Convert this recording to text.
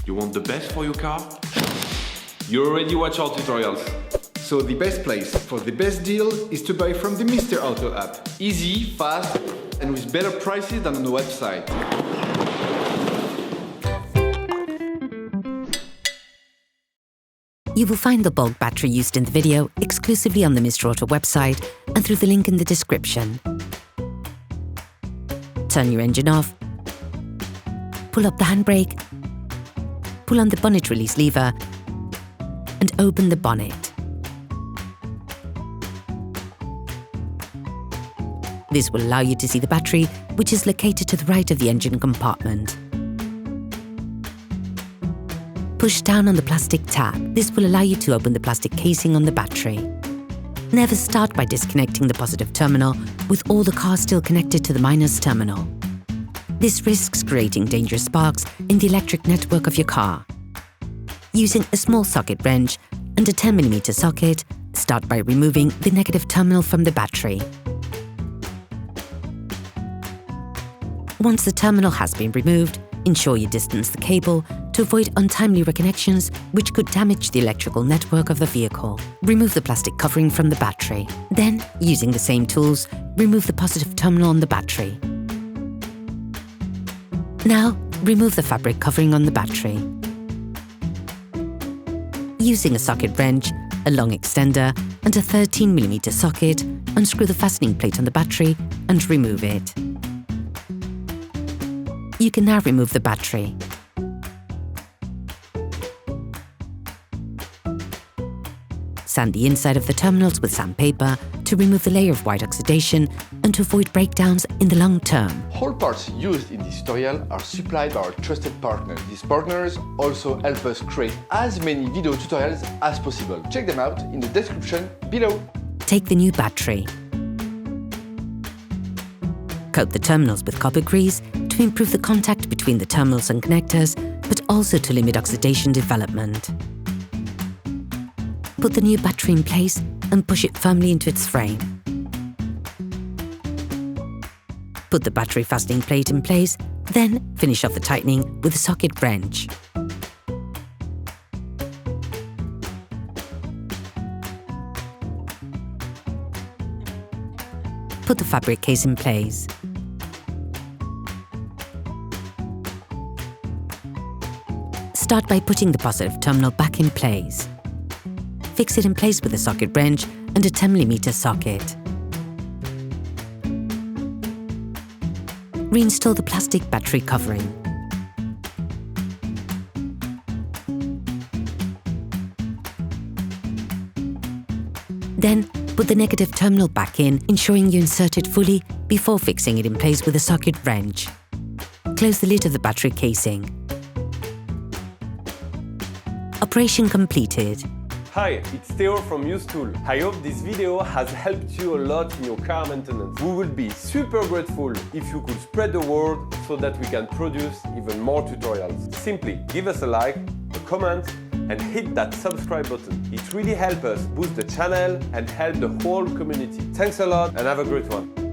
You want the best for your car? You already watch our tutorials. So the best place for the best deal is to buy from the Mr. Auto app. Easy, fast, and with better prices than on the website. You will find the bulk battery used in the video exclusively on the Mr. Auto website and through the link in the description. Turn your engine off, pull up the handbrake, pull on the bonnet release lever and open the bonnet. This will allow you to see the battery, which is located to the right of the engine compartment. Push down on the plastic tab. This will allow you to open the plastic casing on the battery. Never start by disconnecting the positive terminal with all the cars still connected to the minus terminal. This risks creating dangerous sparks in the electric network of your car. Using a small socket wrench and a 10mm socket, start by removing the negative terminal from the battery. Once the terminal has been removed, ensure you distance the cable to avoid untimely reconnections which could damage the electrical network of the vehicle. Remove the plastic covering from the battery. Then, using the same tools, remove the positive terminal on the battery. Now, remove the fabric covering on the battery. Using a socket wrench, a long extender and a 13mm socket, unscrew the fastening plate on the battery and remove it. You can now remove the battery. Sand the inside of the terminals with sandpaper to remove the layer of white oxidation and to avoid breakdowns in the long term. All parts used in this tutorial are supplied by our trusted partners. These partners also help us create as many video tutorials as possible. Check them out in the description below. Take the new battery. Coat the terminals with copper grease to improve the contact between the terminals and connectors, but also to limit oxidation development. Put the new battery in place and push it firmly into its frame. Put the battery fastening plate in place, then finish off the tightening with a socket wrench. Put the fabric case in place. Start by putting the positive terminal back in place. Fix it in place with a socket wrench and a 10mm socket. Reinstall the plastic battery covering. Then, put the negative terminal back in, ensuring you insert it fully before fixing it in place with a socket wrench. Close the lid of the battery casing. Operation completed. Hi, it's Theo from UseTool. I hope this video has helped you a lot in your car maintenance. We would be super grateful if you could spread the word so that we can produce even more tutorials. Simply give us a like, a comment, and hit that subscribe button. It really helps us boost the channel and help the whole community. Thanks a lot and have a great one.